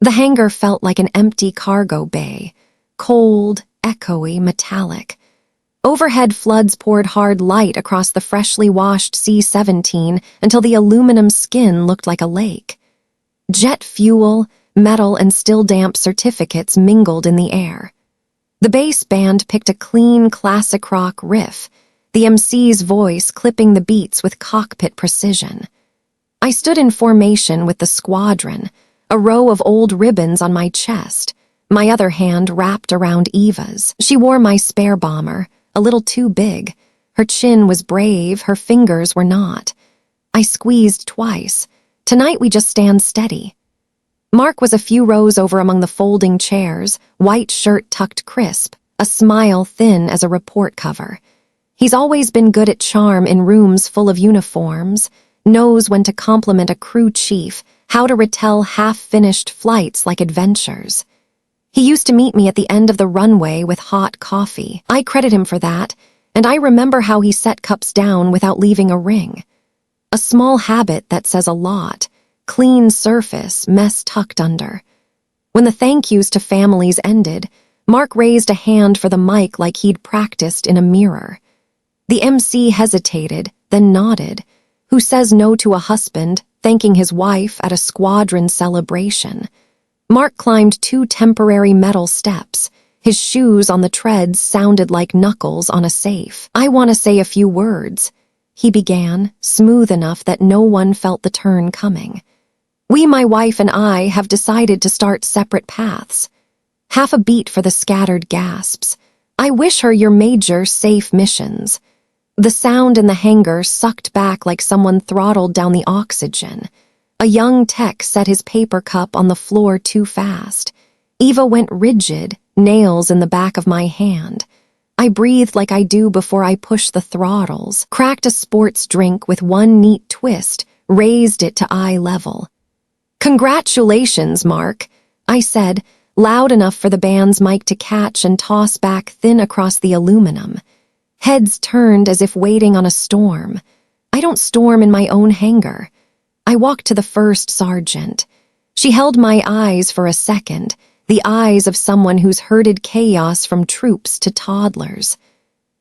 The hangar felt like an empty cargo bay, cold, echoey, metallic. Overhead floods poured hard light across the freshly washed C-17 until the aluminum skin looked like a lake. Jet fuel, metal, and still-damp certificates mingled in the air. The bass band picked a clean, classic rock riff, the MC's voice clipping the beats with cockpit precision. I stood in formation with the squadron, a row of old ribbons on my chest, my other hand wrapped around Eva's. She wore my spare bomber, a little too big. Her chin was brave, her fingers were not. I squeezed twice. Tonight we just stand steady. Mark was a few rows over among the folding chairs, white shirt tucked crisp, a smile thin as a report cover. He's always been good at charm in rooms full of uniforms, knows when to compliment a crew chief, how to retell half-finished flights like adventures. He used to meet me at the end of the runway with hot coffee. I credit him for that, and I remember how he set cups down without leaving a ring. A small habit that says a lot, clean surface, mess tucked under. When the thank yous to families ended, Mark raised a hand for the mic like he'd practiced in a mirror. The MC hesitated, then nodded. Who says no to a husband thanking his wife at a squadron celebration? Mark climbed 2 temporary metal steps. His shoes on the treads sounded like knuckles on a safe. I want to say a few words, he began, smooth enough that no one felt the turn coming. We, my wife and I, have decided to start separate paths. Half a beat for the scattered gasps. I wish her your major, safe missions. The sound in the hangar sucked back like someone throttled down the oxygen. A young tech set his paper cup on the floor too fast. Eva went rigid, nails in the back of my hand. I breathed like I do before I push the throttles, cracked a sports drink with one neat twist, raised it to eye level. Congratulations, Mark, I said, loud enough for the band's mic to catch and toss back thin across the aluminum. Heads turned as if waiting on a storm. I don't storm in my own hangar. I walked to the first sergeant. She held my eyes for a second, the eyes of someone who's herded chaos from troops to toddlers.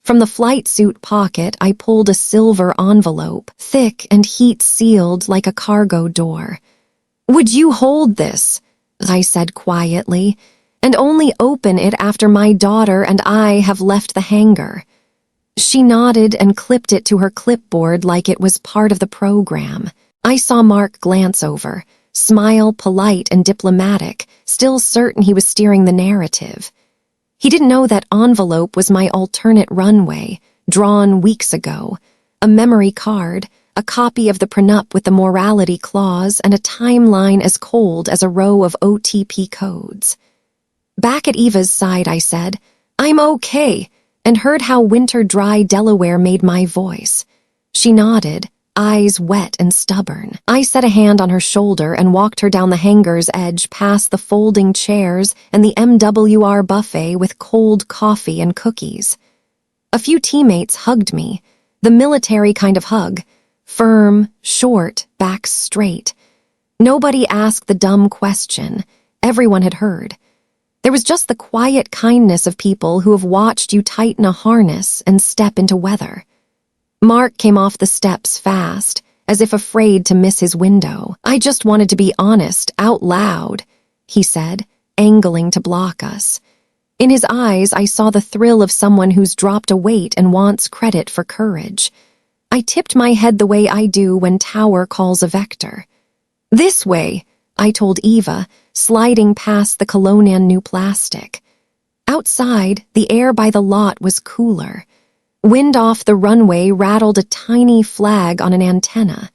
From the flight suit pocket, I pulled a silver envelope, thick and heat-sealed like a cargo door. Would you hold this? I said quietly, and only open it after my daughter and I have left the hangar. She nodded and clipped it to her clipboard like it was part of the program. I saw Mark glance over, smile polite and diplomatic, still certain he was steering the narrative. He didn't know that envelope was my alternate runway, drawn weeks ago, a memory card, a copy of the prenup with the morality clause, and a timeline as cold as a row of OTP codes. Back at Eva's side, I said, I'm okay, and heard how winter-dry Delaware made my voice. She nodded, eyes wet and stubborn. I set a hand on her shoulder and walked her down the hangar's edge past the folding chairs and the MWR buffet with cold coffee and cookies. A few teammates hugged me, the military kind of hug, firm, short, back straight. Nobody asked the dumb question. Everyone had heard. There was just the quiet kindness of people who have watched you tighten a harness and step into weather. Mark came off the steps fast, as if afraid to miss his window. I just wanted to be honest, out loud, he said, angling to block us. In his eyes, I saw the thrill of someone who's dropped a weight and wants credit for courage. I tipped my head the way I do when Tower calls a vector. This way, I told Eva, sliding past the Colonian new plastic. Outside, the air by the lot was cooler. Wind off the runway rattled a tiny flag on an antenna.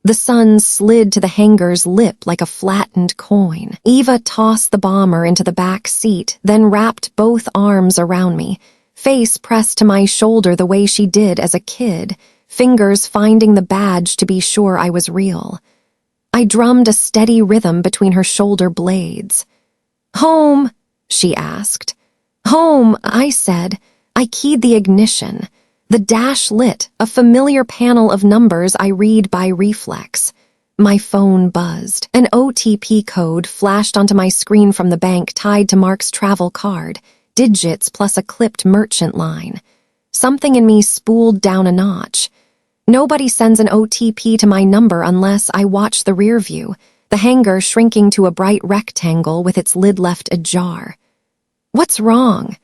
The sun slid to the hangar's lip like a flattened coin. Eva tossed the bomber into the back seat, then wrapped both arms around me, face pressed to my shoulder the way she did as a kid, fingers finding the badge to be sure I was real. I drummed a steady rhythm between her shoulder blades. Home, she asked. Home, I said. I keyed the ignition. The dash lit, a familiar panel of numbers I read by reflex. My phone buzzed. An OTP code flashed onto my screen from the bank tied to Mark's travel card, digits plus a clipped merchant line. Something in me spooled down a notch. Nobody sends an OTP to my number unless I watch the rear view, the hangar shrinking to a bright rectangle with its lid left ajar. "What's wrong?"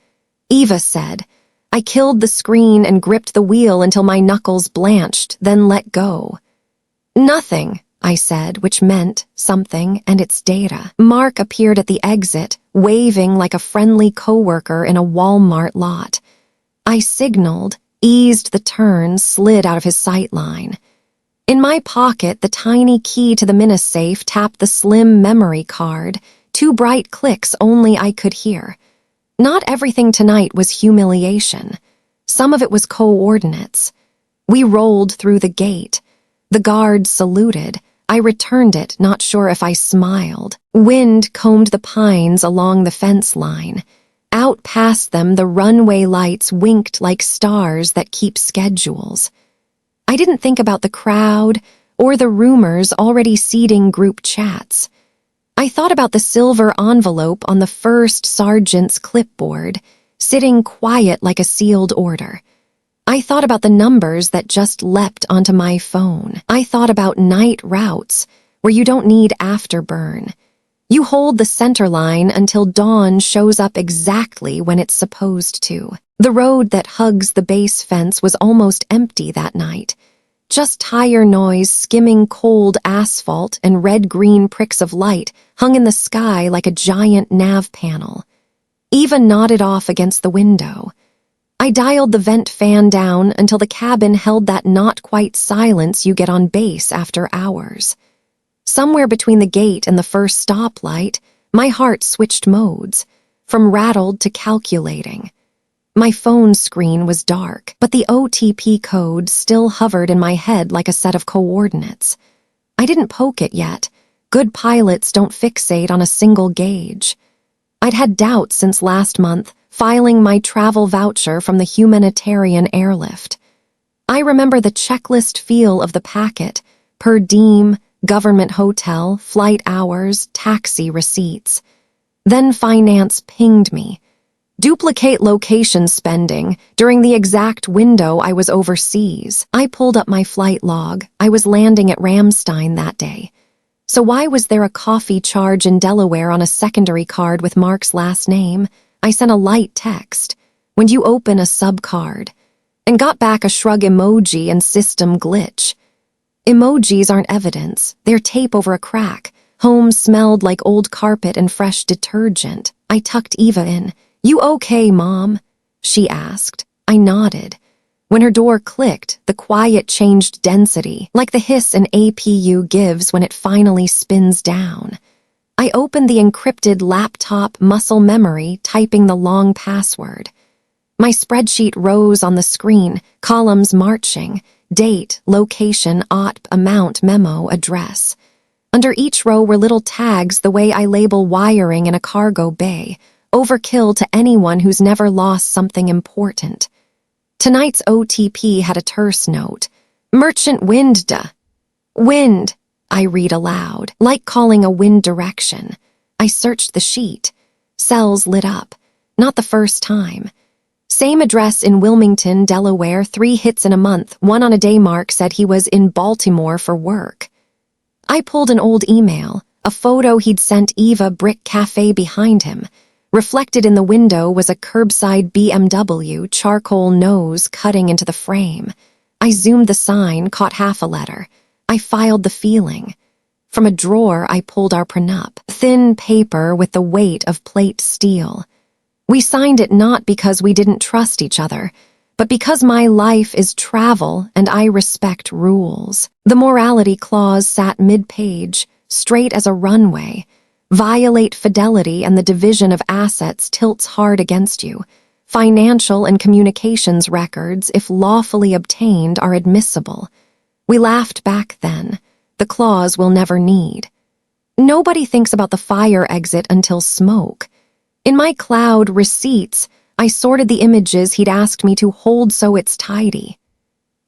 Eva said. I killed the screen and gripped the wheel until my knuckles blanched, then let go. "Nothing," I said, which meant something, and it's data. Mark appeared at the exit, waving like a friendly coworker in a Walmart lot. I signaled, eased the turn, slid out of his sightline. In my pocket, the tiny key to the minisafe tapped the slim memory card, 2 bright clicks only I could hear. Not everything tonight was humiliation. Some of it was coordinates. We rolled through the gate. The guard saluted. I returned it, not sure if I smiled. Wind combed the pines along the fence line. Out past them, the runway lights winked like stars that keep schedules. I didn't think about the crowd or the rumors already seeding group chats. I thought about the silver envelope on the first sergeant's clipboard, sitting quiet like a sealed order. I thought about the numbers that just leapt onto my phone. I thought about night routes where you don't need afterburn. You hold the center line until dawn shows up exactly when it's supposed to. The road that hugs the base fence was almost empty that night. Just tire noise skimming cold asphalt and red-green pricks of light hung in the sky like a giant nav panel. Eva nodded off against the window. I dialed the vent fan down until the cabin held that not-quite silence you get on base after hours. Somewhere between the gate and the first stoplight, my heart switched modes, from rattled to calculating. My phone screen was dark, but the OTP code still hovered in my head like a set of coordinates. I didn't poke it yet. Good pilots don't fixate on a single gauge. I'd had doubts since last month, filing my travel voucher from the humanitarian airlift. I remember the checklist feel of the packet, per diem, government hotel, flight hours, taxi receipts. Then finance pinged me. Duplicate location spending during the exact window I was overseas. I pulled up my flight log. I was landing at Ramstein that day. So why was there a coffee charge in Delaware on a secondary card with Mark's last name? I sent a light text. When you open a sub-card? And got back a shrug emoji and system glitch. Emojis aren't evidence. They're tape over a crack. Home smelled like old carpet and fresh detergent. I tucked Eva in. "You okay, Mom?" she asked. I nodded. When her door clicked, the quiet changed density, like the hiss an APU gives when it finally spins down. I opened the encrypted laptop muscle memory, typing the long password. My spreadsheet rose on the screen, columns marching, date, location, OTP, amount, memo, address. Under each row were little tags the way I label wiring in a cargo bay, overkill to anyone who's never lost something important. Tonight's OTP had a terse note. Merchant wind duh. Wind, I read aloud, like calling a wind direction. I searched the sheet. Cells lit up. Not the first time. Same address in Wilmington, Delaware, 3 hits in a month. One on a day Mark said he was in Baltimore for work. I pulled an old email, a photo he'd sent Eva Brick Cafe behind him. Reflected in the window was a curbside BMW, charcoal nose cutting into the frame. I zoomed the sign, caught half a letter. I filed the feeling. From a drawer, I pulled our prenup, thin paper with the weight of plate steel. We signed it not because we didn't trust each other, but because my life is travel and I respect rules. The morality clause sat mid-page, straight as a runway. Violate fidelity and the division of assets tilts hard against you. Financial and communications records, if lawfully obtained, are admissible. We laughed back then. The clause we'll never need. Nobody thinks about the fire exit until smoke. In my cloud receipts, I sorted the images he'd asked me to hold so it's tidy.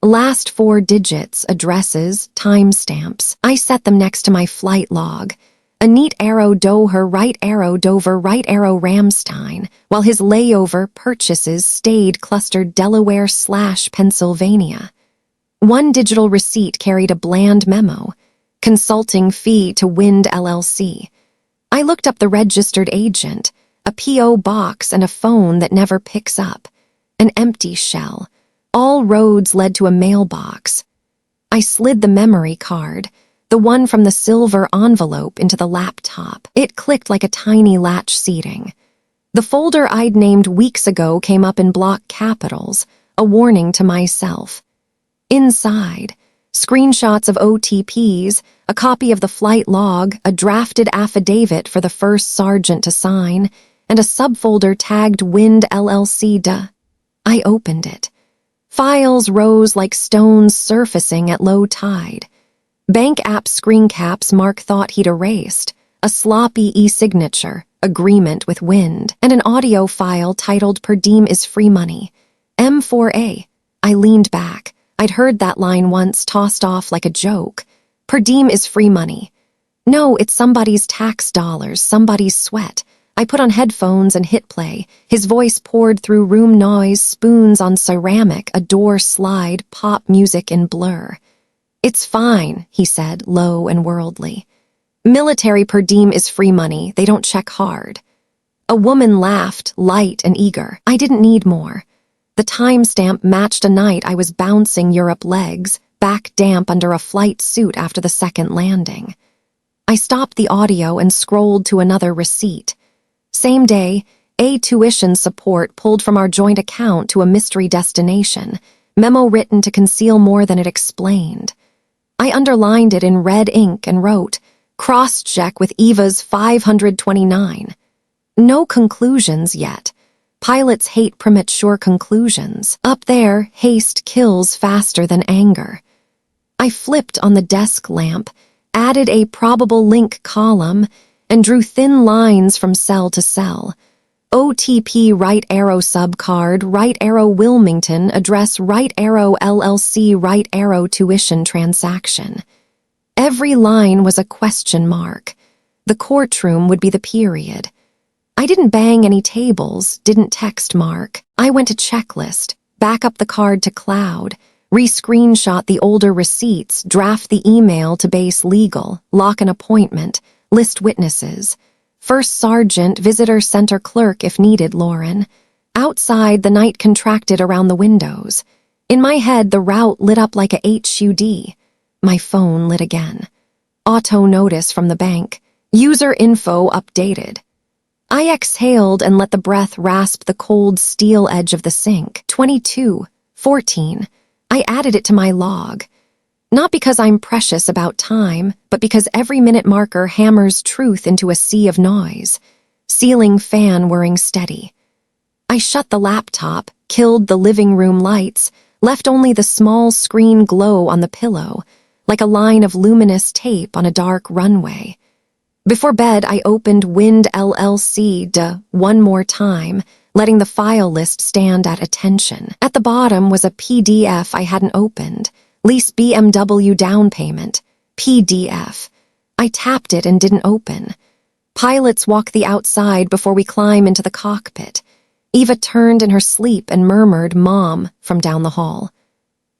Last 4 digits, addresses, timestamps. I set them next to my flight log. A neat arrow Doher, right arrow Dover, right arrow Ramstein, while his layover purchases stayed clustered Delaware/Pennsylvania. One digital receipt carried a bland memo. Consulting fee to Wind LLC. I looked up the registered agent, a P.O. box and a phone that never picks up. An empty shell. All roads led to a mailbox. I slid the memory card, the one from the silver envelope, into the laptop. It clicked like a tiny latch seating. The folder I'd named weeks ago came up in block capitals, a warning to myself. Inside, screenshots of OTPs, a copy of the flight log, a drafted affidavit for the first sergeant to sign, and a subfolder tagged Wind LLC. I opened it. Files rose like stones surfacing at low tide. Bank app screen caps Mark thought he'd erased, a sloppy e-signature, agreement with Wind, and an audio file titled "Per diem is free money." M4A. I leaned back. I'd heard that line once, tossed off like a joke. Per diem is free money. No, it's somebody's tax dollars, somebody's sweat. I put on headphones and hit play. His voice poured through room noise, spoons on ceramic, a door slide, pop music in blur. "It's fine," he said, low and worldly. "Military per diem is free money. They don't check hard." A woman laughed, light and eager. I didn't need more. The timestamp matched a night I was bouncing Europe legs, back damp under a flight suit after the second landing. I stopped the audio and scrolled to another receipt. Same day, A tuition support pulled from our joint account to a mystery destination, memo written to conceal more than it explained. I underlined it in red ink and wrote, "Cross-check with Eva's 529. No conclusions yet. Pilots hate premature conclusions. Up there, haste kills faster than anger. I flipped on the desk lamp, added a probable link column, and drew thin lines from cell to cell. OTP right arrow subcard, right arrow Wilmington, address right arrow LLC, right arrow tuition transaction. Every line was a question mark. The courtroom would be the period. I didn't bang any tables, didn't text Mark. I went to checklist, back up the card to cloud, re-screenshot the older receipts, draft the email to base legal, lock an appointment, list witnesses. First sergeant, visitor center clerk if needed, Lauren. Outside, the night contracted around the windows. In my head, the route lit up like a HUD. My phone lit again. Auto notice from the bank. User info updated. I exhaled and let the breath rasp the cold steel edge of the sink. 22:14. I added it to my log. Not because I'm precious about time, but because every minute marker hammers truth into a sea of noise. Ceiling fan whirring steady. I shut the laptop, killed the living room lights, left only the small screen glow on the pillow, like a line of luminous tape on a dark runway. Before bed, I opened Wind LLC one more time, letting the file list stand at attention. At the bottom was a PDF I hadn't opened. Lease BMW down payment. PDF. I tapped it and didn't open. Pilots walk the outside before we climb into the cockpit. Eva turned in her sleep and murmured, "Mom," from down the hall.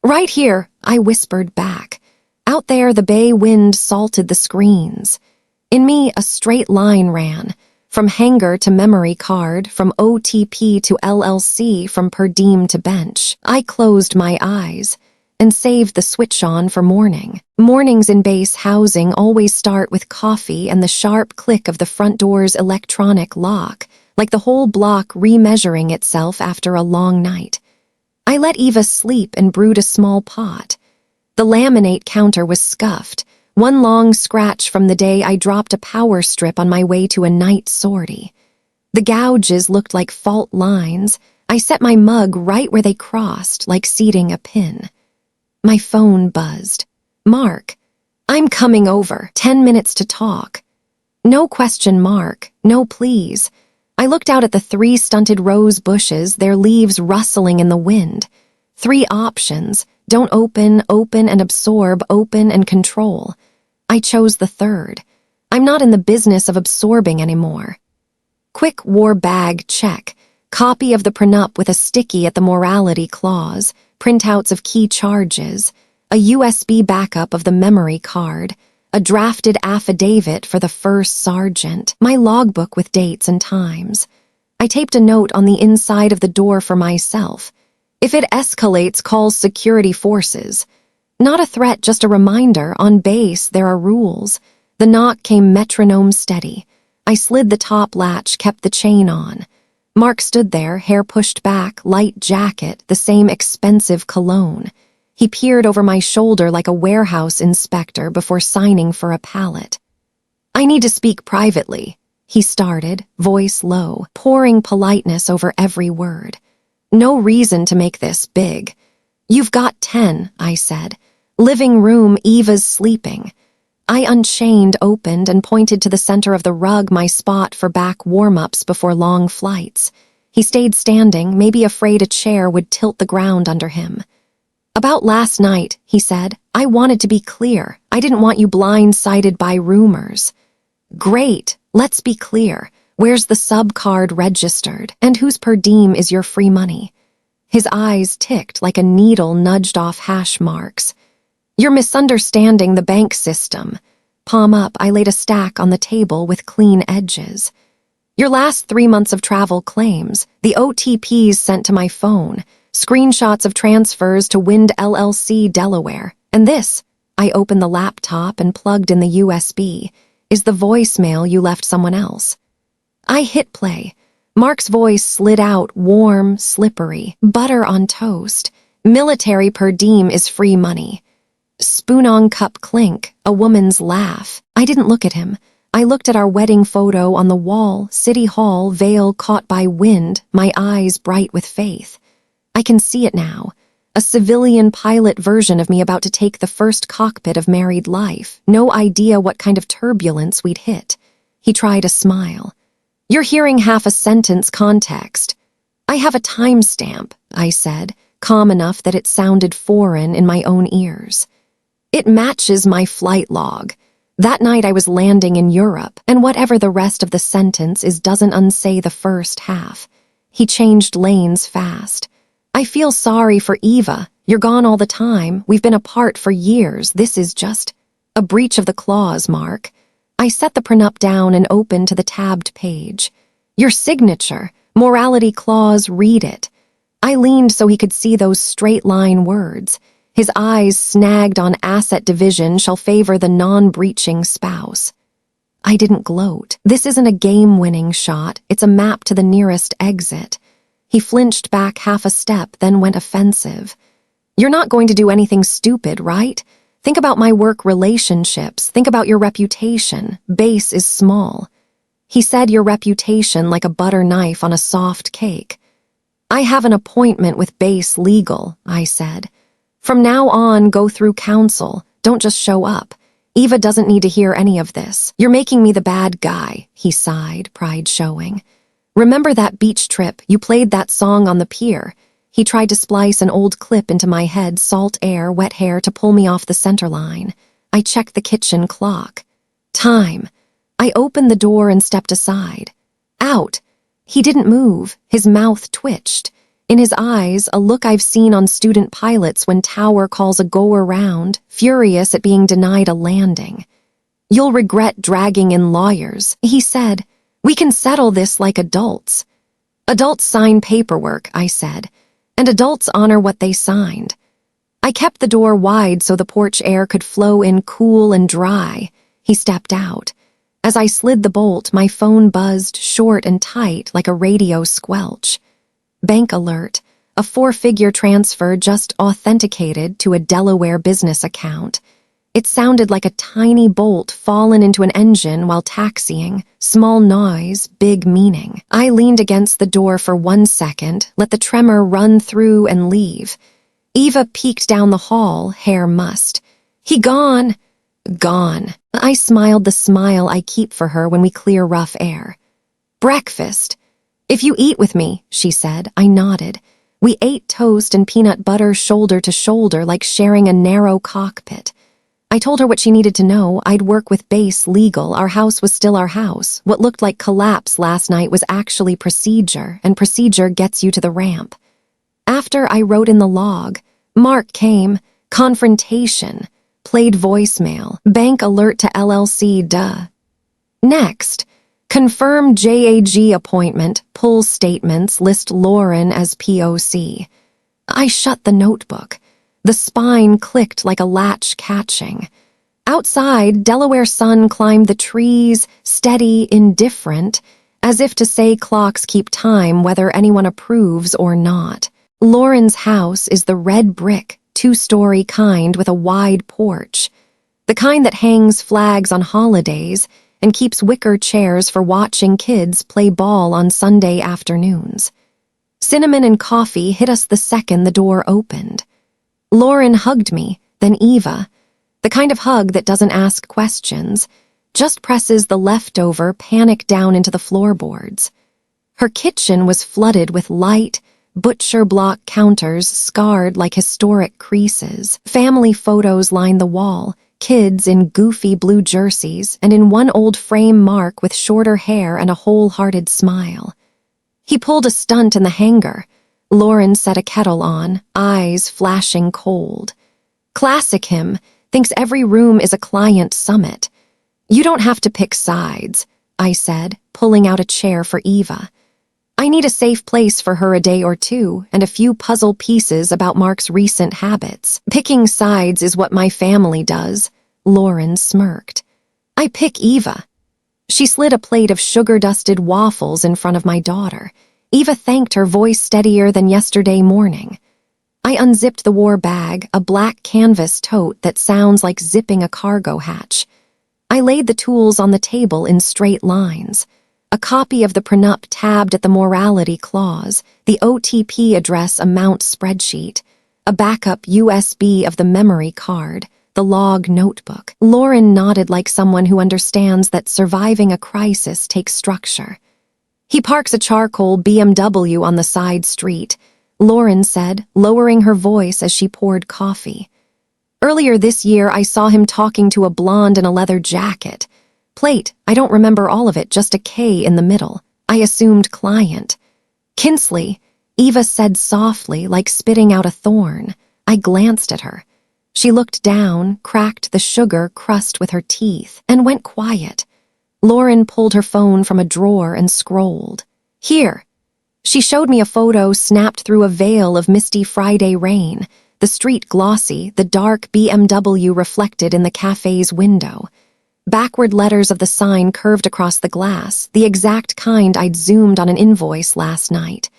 "Right here," I whispered back. Out there, the bay wind salted the screens. In me, a straight line ran, from hangar to memory card, from OTP to LLC, from per diem to bench. I closed my eyes and saved the switch on for morning. Mornings in base housing always start with coffee and the sharp click of the front door's electronic lock, like the whole block remeasuring itself after a long night. I let Eva sleep and brewed a small pot. The laminate counter was scuffed, one long scratch from the day I dropped a power strip on my way to a night sortie. The gouges looked like fault lines. I set my mug right where they crossed, like seating a pin. My phone buzzed. "Mark, I'm coming over. 10 minutes to talk." No question mark, no please. I looked out at the 3 stunted rose bushes, their leaves rustling in the wind. 3 options, Don't open, open and absorb, open and control. I chose the third. I'm not in the business of absorbing anymore. Quick war bag check. Copy of the prenup with a sticky at the morality clause, printouts of key charges, a USB backup of the memory card, a drafted affidavit for the first sergeant, my logbook with dates and times. I taped a note on the inside of the door for myself. If it escalates, call security forces. Not a threat, just a reminder. On base, there are rules. The knock came metronome steady. I slid the top latch, kept the chain on. Mark stood there, hair pushed back, light jacket, the same expensive cologne. He peered over my shoulder like a warehouse inspector before signing for a pallet. I need to speak privately, he started, voice low, pouring politeness over every word. No reason to make this big. You've got 10, I said. Living room, Eva's sleeping. I unchained, opened, and pointed to the center of the rug, my spot for back warm-ups before long flights. He stayed standing, maybe afraid a chair would tilt the ground under him. About last night, he said, I wanted to be clear. I didn't want you blindsided by rumors. Great, let's be clear. Where's the sub-card registered? And whose per diem is your free money? His eyes ticked like a needle nudged off hash marks. You're misunderstanding the bank system. Palm up, I laid a stack on the table with clean edges. Your last 3 months of travel claims, the OTPs sent to my phone, screenshots of transfers to Wind LLC Delaware, and this, I opened the laptop and plugged in the USB, is the voicemail you left someone else. I hit play. Mark's voice slid out, warm, slippery, butter on toast. Military per diem is free money. Spoon-on cup clink, a woman's laugh. I didn't look at him. I looked at our wedding photo on the wall, City Hall, veil caught by wind, my eyes bright with faith. I can see it now. A civilian pilot version of me about to take the first cockpit of married life. No idea what kind of turbulence we'd hit. He tried a smile. You're hearing half a sentence context. I have a timestamp, I said, calm enough that it sounded foreign in my own ears. It matches my flight log. That night I was landing in Europe, and whatever the rest of the sentence is doesn't unsay the first half. He changed lanes fast. I feel sorry for Eva. You're gone all the time. We've been apart for years. This is just a breach of the clause, Mark. I set the prenup down and opened to the tabbed page. Your signature, morality clause, read it. I leaned so he could see those straight-line words. His eyes snagged on asset division shall favor the non-breaching spouse. I didn't gloat. This isn't a game-winning shot. It's a map to the nearest exit. He flinched back half a step, then went offensive. You're not going to do anything stupid, right? Think about my work relationships. Think about your reputation. Base is small. He said your reputation like a butter knife on a soft cake. I have an appointment with Base Legal, I said. From now on, go through counsel. Don't just show up. Eva doesn't need to hear any of this. You're making me the bad guy, he sighed, pride showing. Remember that beach trip? You played that song on the pier. He tried to splice an old clip into my head, salt air, wet hair, to pull me off the center line. I checked the kitchen clock. Time. I opened the door and stepped aside. Out. He didn't move. His mouth twitched. In his eyes, a look I've seen on student pilots when tower calls a go-around, furious at being denied a landing. You'll regret dragging in lawyers, he said. We can settle this like adults. Adults sign paperwork, I said, and adults honor what they signed. I kept the door wide so the porch air could flow in cool and dry. He stepped out. As I slid the bolt, my phone buzzed short and tight like a radio squelch. Bank alert. A 4-figure transfer just authenticated to a Delaware business account. It sounded like a tiny bolt fallen into an engine while taxiing. Small noise, big meaning. I leaned against the door for 1 second, let the tremor run through and leave. Eva peeked down the hall, hair mussed. He gone. Gone. I smiled the smile I keep for her when we clear rough air. Breakfast. If you eat with me, she said. I nodded. We ate toast and peanut butter shoulder to shoulder like sharing a narrow cockpit. I told her what she needed to know. I'd work with base legal. Our house was still our house. What looked like collapse last night was actually procedure, and procedure gets you to the ramp. After I wrote in the log, Mark came, confrontation, played voicemail, bank alert to LLC, duh. Next, confirm JAG appointment, pull statements, list Lauren as POC. I shut the notebook. The spine clicked like a latch catching. Outside, Delaware sun climbed the trees, steady, indifferent, as if to say clocks keep time whether anyone approves or not. Lauren's house is the red brick, 2-story kind with a wide porch. The kind that hangs flags on holidays and keeps wicker chairs for watching kids play ball on Sunday afternoons. Cinnamon and coffee hit us the second the door opened. Lauren hugged me, then Eva, the kind of hug that doesn't ask questions, just presses the leftover panic down into the floorboards. Her kitchen was flooded with light, butcher block counters scarred like historic creases. Family photos lined the wall, kids in goofy blue jerseys, and in one old frame Mark with shorter hair and a wholehearted smile. He pulled a stunt in the hangar. Lauren set a kettle on, eyes flashing cold. Classic him, thinks every room is a client summit. You don't have to pick sides, I said, pulling out a chair for Eva. I need a safe place for her a day or two, and a few puzzle pieces about Mark's recent habits. Picking sides is what my family does, Lauren smirked. I pick Eva. She slid a plate of sugar-dusted waffles in front of my daughter. Eva thanked her, voice steadier than yesterday morning. I unzipped the war bag, a black canvas tote that sounds like zipping a cargo hatch. I laid the tools on the table in straight lines. A copy of the prenup tabbed at the morality clause, the OTP address amount spreadsheet, a backup USB of the memory card, the log notebook. Lauren nodded like someone who understands that surviving a crisis takes structure. He parks a charcoal BMW on the side street, Lauren said, lowering her voice as she poured coffee. Earlier this year, I saw him talking to a blonde in a leather jacket. Plate, I don't remember all of it, just a K in the middle. I assumed client. Kinsley, Eva said softly, like spitting out a thorn. I glanced at her. She looked down, cracked the sugar crust with her teeth, and went quiet. Lauren pulled her phone from a drawer and scrolled. Here. She showed me a photo snapped through a veil of misty Friday rain, the street glossy, the dark BMW reflected in the cafe's window. Backward letters of the sign curved across the glass, the exact kind I'd zoomed on an invoice last night.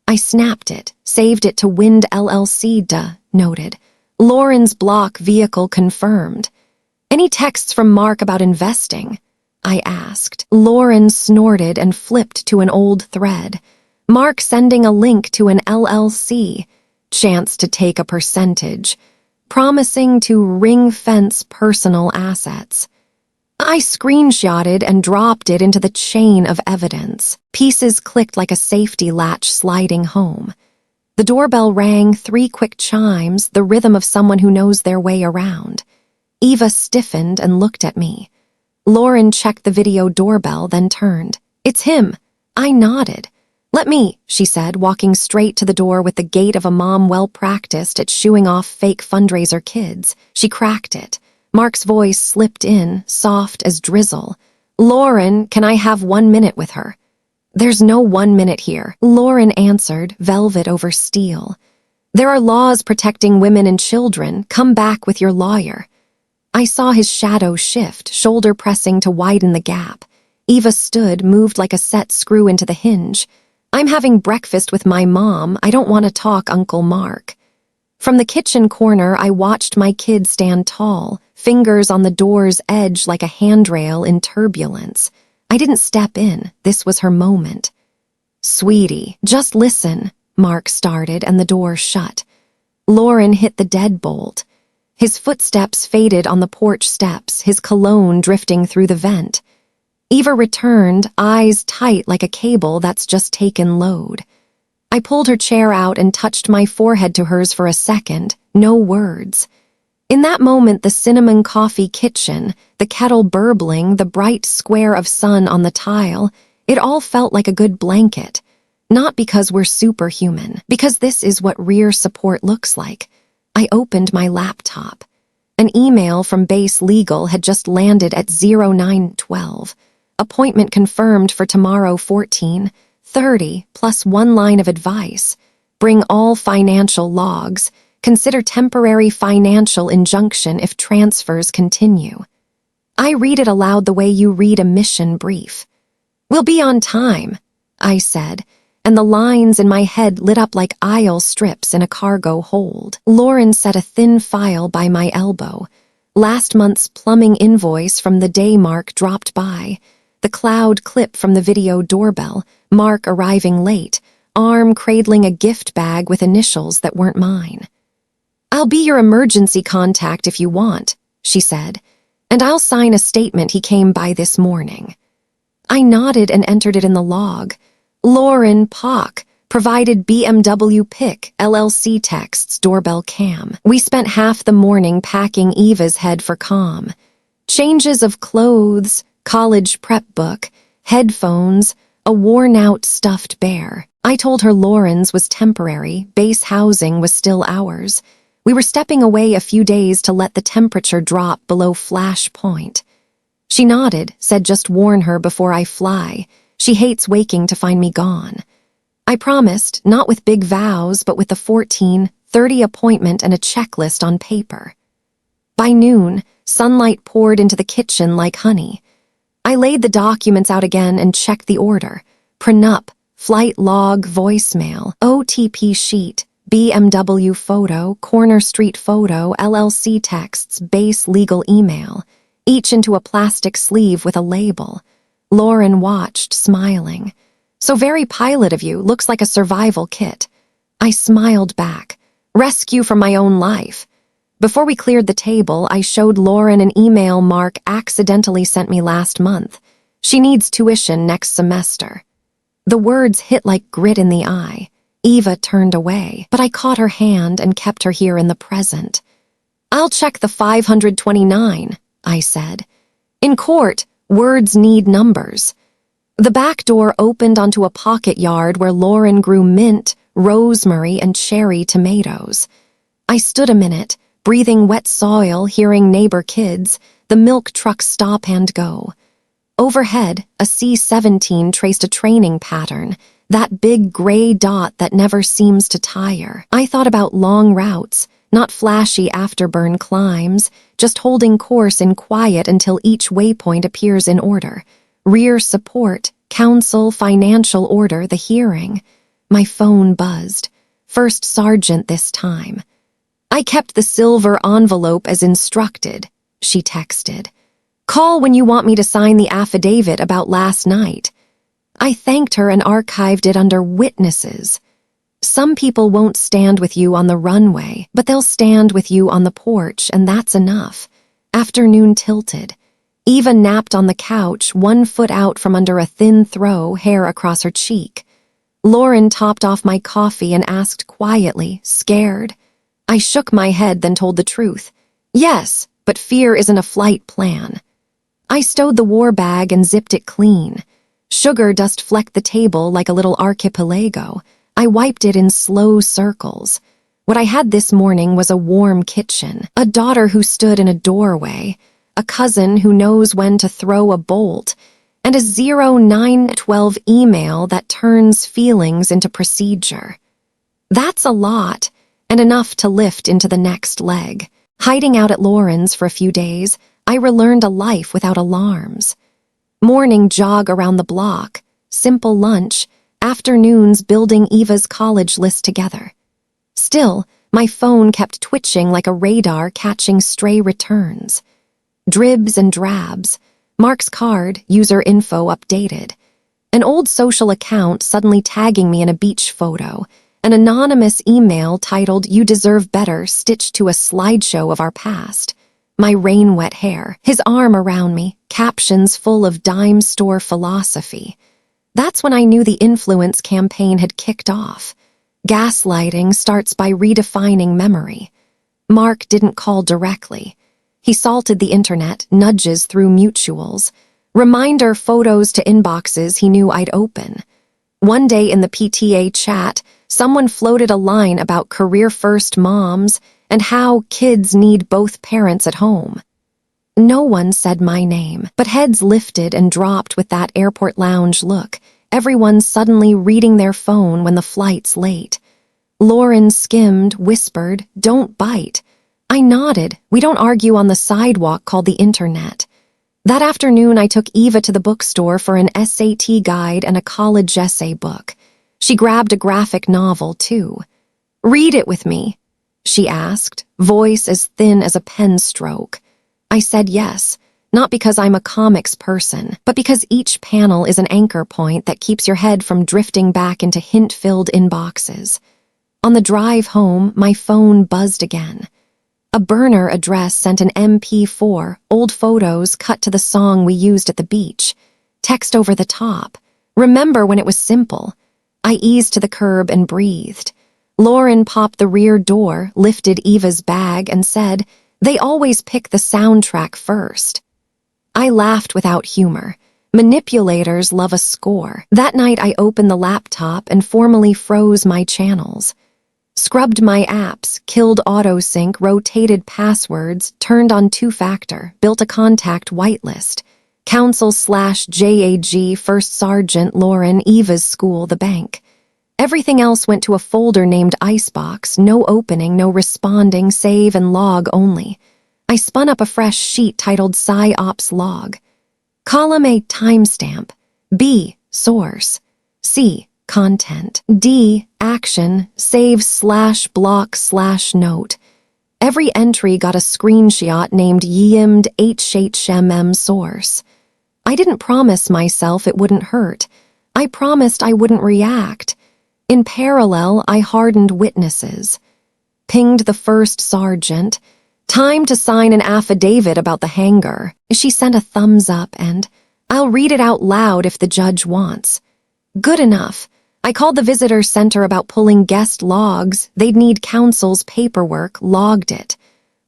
I snapped it, saved it to Wind LLC, noted. Lauren's block vehicle confirmed. Any texts from Mark about investing? I asked. Lauren snorted and flipped to an old thread. Mark sending a link to an LLC, chance to take a percentage, promising to ring-fence personal assets. I screenshotted and dropped it into the chain of evidence. Pieces clicked like a safety latch sliding home. The doorbell rang, 3 quick chimes, the rhythm of someone who knows their way around. Eva stiffened and looked at me. Lauren checked the video doorbell, then turned. It's him. I nodded. Let me, she said, walking straight to the door with the gait of a mom well-practiced at shooing off fake fundraiser kids. She cracked it. Mark's voice slipped in, soft as drizzle. Lauren, can I have 1 minute with her? There's no 1 minute here, Lauren answered, velvet over steel. There are laws protecting women and children. Come back with your lawyer. I saw his shadow shift, shoulder pressing to widen the gap. Eva stood, moved like a set screw into the hinge. I'm having breakfast with my mom. I don't want to talk Uncle Mark. From the kitchen corner, I watched my kid stand tall, fingers on the door's edge like a handrail in turbulence. I didn't step in. This was her moment. Sweetie, just listen, Mark started, and the door shut. Lauren hit the deadbolt. His footsteps faded on the porch steps, his cologne drifting through the vent. Eva returned, eyes tight like a cable that's just taken load. I pulled her chair out and touched my forehead to hers for a second, no words. In that moment, the cinnamon coffee kitchen, the kettle burbling, the bright square of sun on the tile, it all felt like a good blanket. Not because we're superhuman, because this is what rear support looks like. I opened my laptop. An email from Base Legal had just landed at 0912. Appointment confirmed for tomorrow 14:30, plus one line of advice. Bring all financial logs. Consider temporary financial injunction if transfers continue. I read it aloud the way you read a mission brief. We'll be on time, I said, and the lines in my head lit up like aisle strips in a cargo hold. Lauren set a thin file by my elbow. Last month's plumbing invoice from the day Mark dropped by. The cloud clip from the video doorbell, Mark arriving late, arm cradling a gift bag with initials that weren't mine. I'll be your emergency contact if you want, she said, and I'll sign a statement he came by this morning. I nodded and entered it in the log. Lauren Pock provided BMW PIC LLC texts doorbell cam. We spent half the morning packing Eva's head for calm. Changes of clothes, college prep book, headphones, a worn-out stuffed bear. I told her Lauren's was temporary, base housing was still ours. We were stepping away a few days to let the temperature drop below flash point. She nodded, said just warn her before I fly. She hates waking to find me gone. I promised, not with big vows, but with the 14:30 appointment and a checklist on paper. By noon, sunlight poured into the kitchen like honey. I laid the documents out again and checked the order. Prenup, flight log, voicemail, OTP sheet, BMW photo, corner street photo, LLC texts, base legal email, each into a plastic sleeve with a label. Lauren watched, smiling. So very pilot of you, looks like a survival kit. I smiled back. Rescue from my own life. Before we cleared the table, I showed Lauren an email Mark accidentally sent me last month. She needs tuition next semester. The words hit like grit in the eye. Eva turned away, but I caught her hand and kept her here in the present. I'll check the 529, I said. In court, words need numbers. The back door opened onto a pocket yard where Lauren grew mint, rosemary, and cherry tomatoes. I stood a minute, breathing wet soil, hearing neighbor kids, the milk truck stop and go. Overhead, a C-17 traced a training pattern, that big gray dot that never seems to tire. I thought about long routes, not flashy afterburn climbs, just holding course in quiet until each waypoint appears in order. Rear support, counsel, financial order, the hearing. My phone buzzed. First sergeant this time. I kept the silver envelope as instructed, she texted. Call when you want me to sign the affidavit about last night. I thanked her and archived it under witnesses. Some people won't stand with you on the runway, but they'll stand with you on the porch, and that's enough. Afternoon tilted. Eva napped on the couch, 1 foot out from under a thin throw, hair across her cheek. Lauren topped off my coffee and asked quietly, scared. I shook my head, then told the truth. Yes, but fear isn't a flight plan. I stowed the war bag and zipped it clean. Sugar dust flecked the table like a little archipelago. I wiped it in slow circles. What I had this morning was a warm kitchen, a daughter who stood in a doorway, a cousin who knows when to throw a bolt, and a 0912 email that turns feelings into procedure. That's a lot, and enough to lift into the next leg. Hiding out at Lauren's for a few days, I relearned a life without alarms. Morning jog around the block, simple lunch, afternoons building Eva's college list together. Still, my phone kept twitching like a radar catching stray returns. Dribs and drabs, Mark's card, user info updated. An old social account suddenly tagging me in a beach photo, an anonymous email titled "You Deserve Better" stitched to a slideshow of our past. My rain-wet hair, his arm around me, captions full of dime store philosophy. That's when I knew the influence campaign had kicked off. Gaslighting starts by redefining memory. Mark didn't call directly. He salted the internet, nudges through mutuals, reminder photos to inboxes he knew I'd open. One day in the PTA chat, someone floated a line about career-first moms and how kids need both parents at home. No one said my name, but heads lifted and dropped with that airport lounge look, everyone suddenly reading their phone when the flight's late. Lauren skimmed, whispered, "Don't bite." I nodded. We don't argue on the sidewalk called the internet. That afternoon, I took Eva to the bookstore for an SAT guide and a college essay book. She grabbed a graphic novel, too. "Read it with me," she asked, voice as thin as a pen stroke. I said yes, not because I'm a comics person, but because each panel is an anchor point that keeps your head from drifting back into hint-filled inboxes. On the drive home, my phone buzzed again. A burner address sent an MP4, old photos cut to the song we used at the beach. Text over the top. Remember when it was simple? I eased to the curb and breathed. Lauren popped the rear door, lifted Eva's bag, and said, "They always pick the soundtrack first." I laughed without humor. Manipulators love a score. That night I opened the laptop and formally froze my channels. Scrubbed my apps, killed autosync, rotated passwords, turned on two-factor, built a contact whitelist. Council/JAG, First Sergeant Lauren, Eva's school, the bank. Everything else went to a folder named Icebox, no opening, no responding, save and log only. I spun up a fresh sheet titled PsyOps Log. Column A, timestamp. B, source. C, content. D, action, save/block/note. Every entry got a screenshot named YIMD HHMM source. I didn't promise myself it wouldn't hurt. I promised I wouldn't react. In parallel, I hardened witnesses. Pinged the first sergeant. "Time to sign an affidavit about the hangar." She sent a thumbs up and, "I'll read it out loud if the judge wants." Good enough. I called the visitor center about pulling guest logs. They'd need council's paperwork, logged it.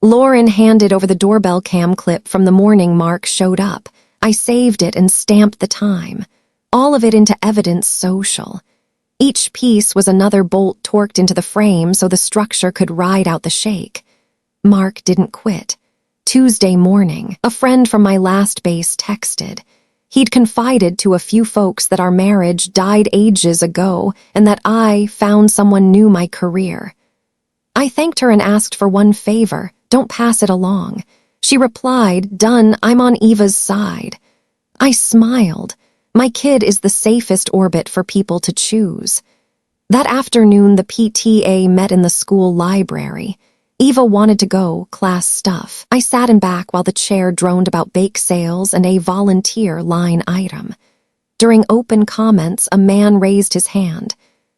Lauren handed over the doorbell cam clip from the morning Mark showed up. I saved it and stamped the time. All of it into evidence social. Each piece was another bolt torqued into the frame so the structure could ride out the shake. Mark didn't quit. Tuesday morning, a friend from my last base texted. He'd confided to a few folks that our marriage died ages ago and that I found someone new my career. I thanked her and asked for one favor, don't pass it along. She replied, "Done, I'm on Eva's side." I smiled. My kid is the safest orbit for people to choose. That afternoon, the PTA met in the school library. Eva wanted to go, class stuff. I sat in back while the chair droned about bake sales and a volunteer line item. During open comments, a man raised his hand.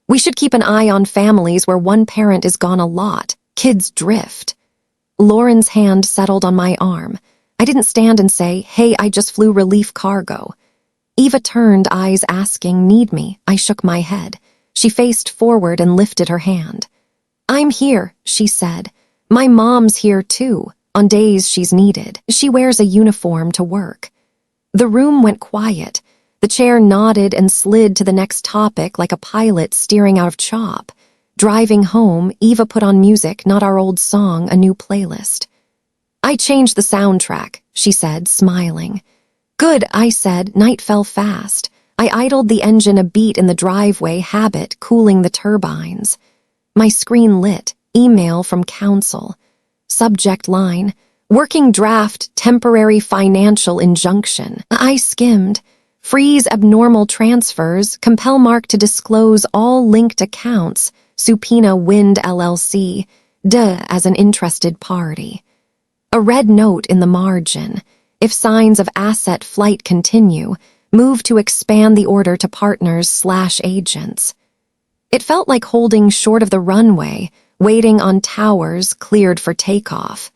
"We should keep an eye on families where one parent is gone a lot. Kids drift." Lauren's hand settled on my arm. I didn't stand and say, "Hey, I just flew relief cargo." Eva turned, eyes asking, "Need me?" I shook my head. She faced forward and lifted her hand. "I'm here," she said. "My mom's here too, on days she's needed. She wears a uniform to work." The room went quiet. The chair nodded and slid to the next topic like a pilot steering out of chop. Driving home, Eva put on music, not our old song, a new playlist. "I changed the soundtrack," she said, smiling. "Good," I said. Night fell fast. I idled the engine a beat in the driveway, habit cooling the turbines. My screen lit. Email from council. Subject line, "Working draft, temporary financial injunction." I skimmed. "Freeze abnormal transfers, compel Mark to disclose all linked accounts, subpoena Wind LLC, as an interested party." A red note in the margin. "If signs of asset flight continue, move to expand the order to partners/agents." It felt like holding short of the runway, waiting on towers cleared for takeoff.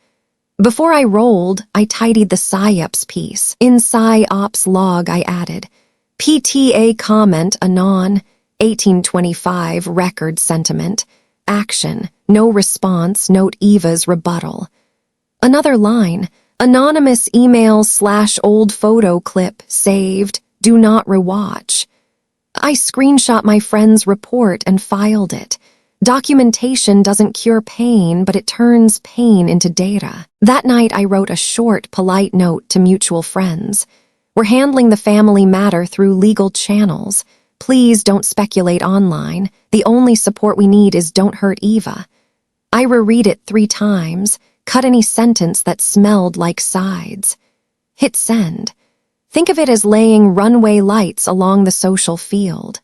Before I rolled, I tidied the PsyOps piece. In PsyOps log, I added, "PTA comment anon, 1825 record sentiment. Action. No response. Note Eva's rebuttal. Another line. Anonymous email/old photo clip saved. Do not rewatch. I screenshot my friend's report and filed it. Documentation doesn't cure pain, but it turns pain into data. That night I wrote a short, polite note to mutual friends. We're handling the family matter through legal channels. Please don't speculate online. The only support we need is don't hurt Eva. I reread it 3 times, cut any sentence that smelled like sides. Hit send. Think of it as laying runway lights along the social field.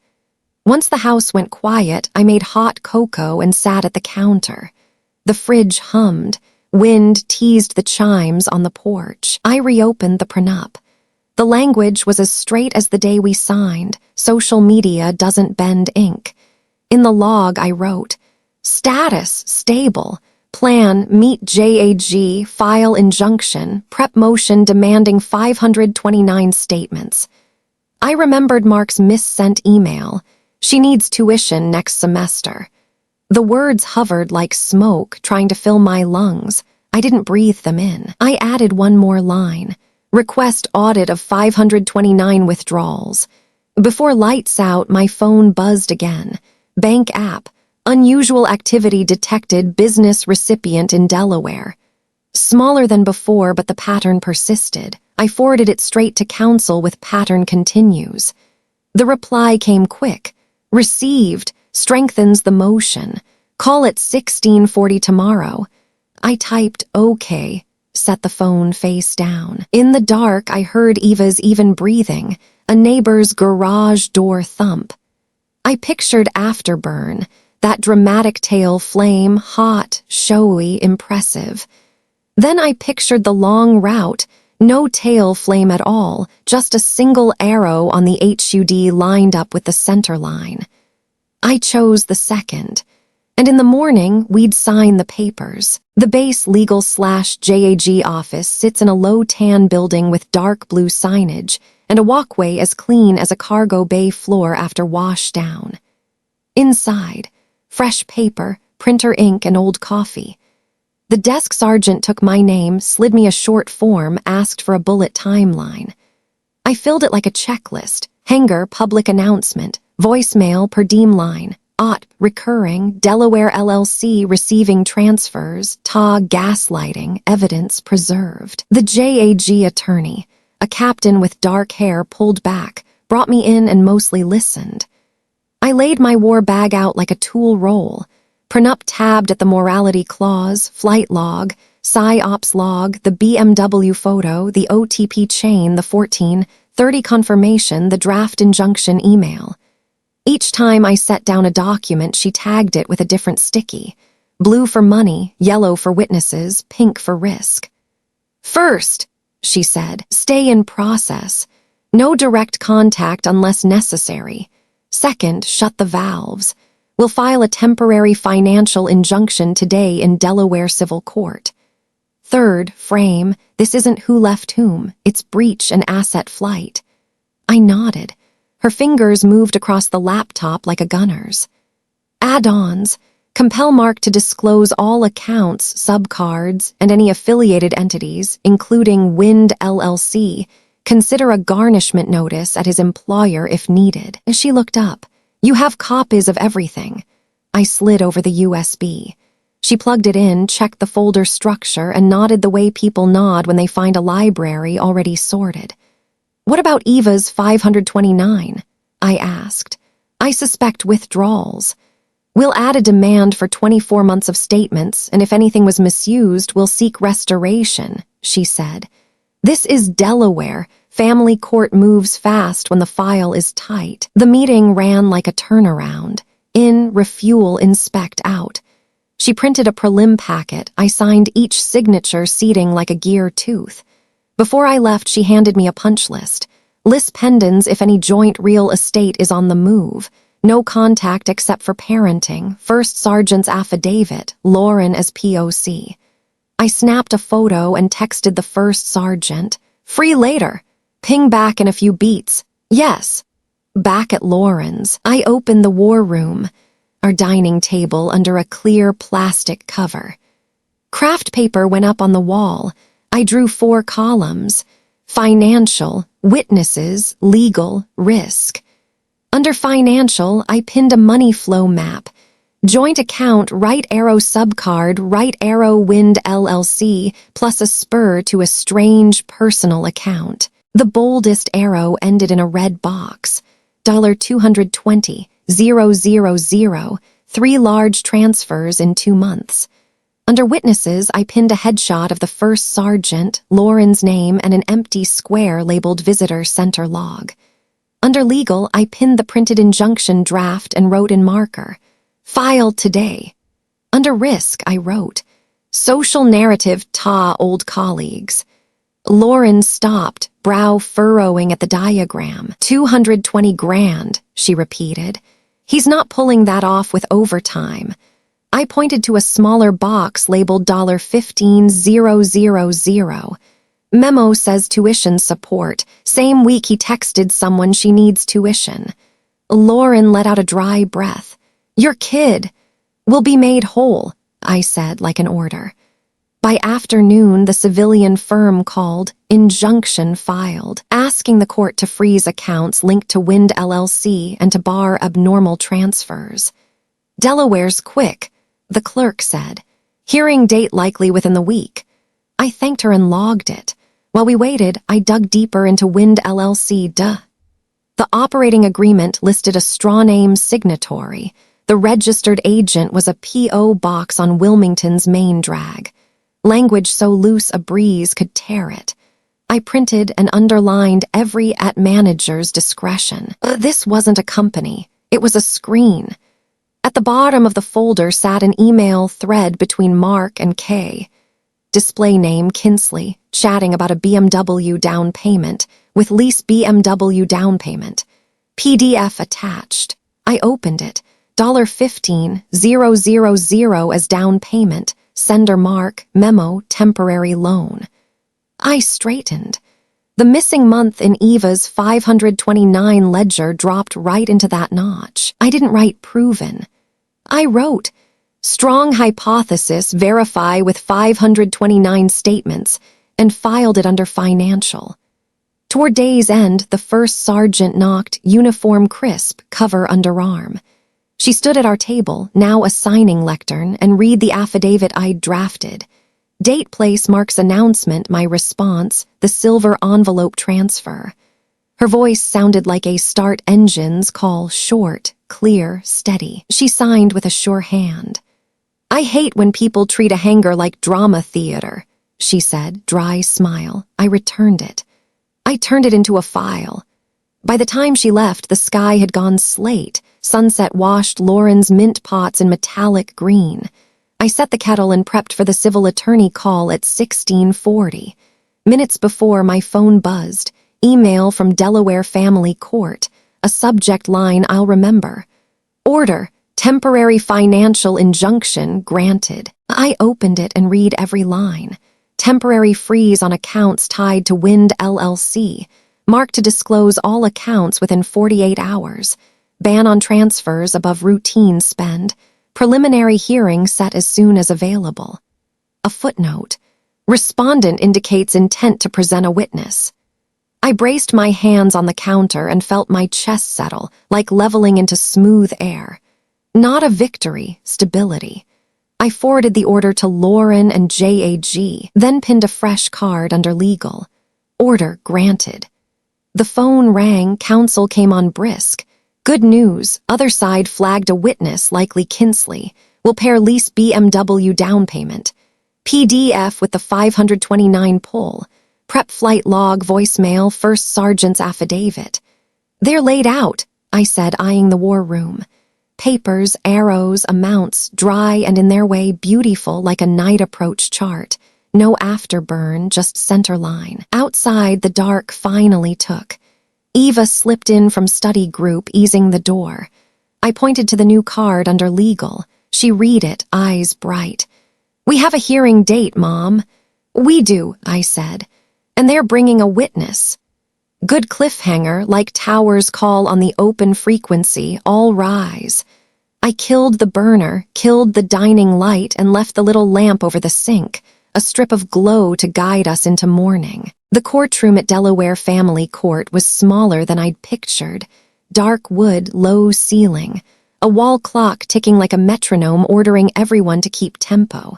Once the house went quiet, I made hot cocoa and sat at the counter. The fridge hummed. Wind teased the chimes on the porch. I reopened the prenup. The language was as straight as the day we signed. Social media doesn't bend ink. In the log I wrote, status, stable. Plan, meet JAG, file injunction, prep motion demanding 529 statements. I remembered Mark's missent email. She needs tuition next semester. The words hovered like smoke, trying to fill my lungs. I didn't breathe them in. I added one more line. Request audit of 529 withdrawals. Before lights out, my phone buzzed again. Bank app. Unusual activity detected, business recipient in Delaware. Smaller than before, but the pattern persisted. I forwarded it straight to counsel with pattern continues. The reply came quick. Received. Strengthens the motion. Call at 16:40 tomorrow. I typed okay, set the phone face down. In the dark, I heard Eva's even breathing, a neighbor's garage door thump. I pictured afterburn, that dramatic tail flame, hot, showy, impressive. Then I pictured the long route, no tail flame at all, just a single arrow on the HUD lined up with the center line. I chose the second, and in the morning, we'd sign the papers. The base legal/JAG office sits in a low tan building with dark blue signage and a walkway as clean as a cargo bay floor after wash down. Inside, fresh paper, printer ink, and old coffee. The desk sergeant took my name, slid me a short form, asked for a bullet timeline. I filled it like a checklist. Hangar, public announcement, voicemail, per diem line, OT, recurring, Delaware LLC, receiving transfers, TA, gaslighting, evidence preserved. The JAG attorney, a captain with dark hair, pulled back, brought me in and mostly listened. I laid my war bag out like a tool roll. Prenup tabbed at the morality clause, flight log, PsyOps log, the BMW photo, the OTP chain, the 1430 confirmation, the draft injunction email. Each time I set down a document, she tagged it with a different sticky. Blue for money, yellow for witnesses, pink for risk. First, she said, stay in process. No direct contact unless necessary. Second, shut the valves. We'll file a temporary financial injunction today in Delaware Civil Court. Third, frame, this isn't who left whom, it's breach and asset flight. I nodded. Her fingers moved across the laptop like a gunner's. Add-ons, compel Mark to disclose all accounts, subcards, and any affiliated entities, including Wind LLC. Consider a garnishment notice at his employer if needed. As she looked up, you have copies of everything. I slid over the USB. She plugged it in, checked the folder structure, and nodded the way people nod when they find a library already sorted. What about Eva's 529? I asked. I suspect withdrawals. We'll add a demand for 24 months of statements, and if anything was misused, we'll seek restoration, she said. This is Delaware. Family court moves fast when the file is tight. The meeting ran like a turnaround. In, refuel, inspect, out. She printed a prelim packet. I signed each signature, seating like a gear tooth. Before I left, she handed me a punch list. Lis pendens if any joint real estate is on the move. No contact except for parenting. First Sergeant's affidavit. Lauren as POC. I snapped a photo and texted the first sergeant. Free later. Ping back in a few beats. Yes. Back at Lauren's, I opened the war room, our dining table under a clear plastic cover. Craft paper went up on the wall. I drew 4 columns: financial, witnesses, legal, risk. Under financial, I pinned a money flow map. Joint account, right arrow subcard, right arrow Wind LLC, plus a spur to a strange personal account. The boldest arrow ended in a red box. $220,000, 3 large transfers in 2 months. Under witnesses, I pinned a headshot of the first sergeant, Lauren's name, and an empty square labeled Visitor Center Log. Under legal, I pinned the printed injunction draft and wrote in marker, "Filed today." Under risk, I wrote, "Social narrative ta old colleagues." Lauren stopped, brow furrowing at the diagram. 220 grand, she repeated. He's not pulling that off with overtime. I pointed to a smaller box labeled $15,000. Memo says tuition support. Same week he texted someone she needs tuition. Lauren let out a dry breath. "Your kid will be made whole," I said like an order. By afternoon, the civilian firm called, injunction filed, asking the court to freeze accounts linked to Wind LLC and to bar abnormal transfers. "Delaware's quick," the clerk said. "Hearing date likely within the week." I thanked her and logged it. While we waited, I dug deeper into Wind LLC. The operating agreement listed a straw name signatory. The registered agent was a P.O. box on Wilmington's main drag. Language so loose a breeze could tear it. I printed and underlined every at manager's discretion. This wasn't a company. It was a screen. At the bottom of the folder sat an email thread between Mark and Kay. Display name Kinsley, chatting about a BMW down payment, with lease BMW down payment. PDF attached. I opened it. $15,000 as down payment. Sender Mark, memo, temporary loan. I straightened. The missing month in Eva's 529 ledger dropped right into that notch. I didn't write proven. I wrote, strong hypothesis, verify with 529 statements, and filed it under financial. Toward day's end, the first sergeant knocked, uniform crisp, cover underarm. She stood at our table, now a signing lectern, and read the affidavit I'd drafted. Date place marks announcement, my response, the silver envelope transfer. Her voice sounded like a start engine's call, short, clear, steady. She signed with a sure hand. "I hate when people treat a hangar like drama theater," she said, dry smile. I returned it. I turned it into a file. By the time she left, the sky had gone slate. Sunset washed Lauren's mint pots in metallic green. I set the kettle and prepped for the civil attorney call at 16:40. Minutes before, my phone buzzed. Email from Delaware Family Court. A subject line I'll remember. Order, temporary financial injunction granted. I opened it and read every line. Temporary freeze on accounts tied to Wind LLC. Mark to disclose all accounts within 48 hours. Ban on transfers above routine spend. Preliminary hearing set as soon as available. A footnote. Respondent indicates intent to present a witness. I braced my hands on the counter and felt my chest settle, like leveling into smooth air. Not a victory, stability. I forwarded the order to Lauren and JAG, then pinned a fresh card under legal. Order granted. The phone rang, counsel came on brisk. Good news, other side flagged a witness, likely Kinsley. Will pair lease BMW down payment. PDF with the 529 pull. Prep flight log, voicemail, first sergeant's affidavit. They're laid out, I said, eyeing the war room. Papers, arrows, amounts, dry and in their way beautiful like a night approach chart. No afterburn, just center line. Outside, the dark finally took. Eva slipped in from study group, easing the door. I pointed to the new card under legal. She read it, eyes bright. "We have a hearing date, Mom." "We do," I said. "And they're bringing a witness." Good cliffhanger, like towers call on the open frequency, all rise. I killed the burner, killed the dining light, and left the little lamp over the sink, a strip of glow to guide us into morning. The courtroom at Delaware Family Court was smaller than I'd pictured. Dark wood, low ceiling, a wall clock ticking like a metronome ordering everyone to keep tempo.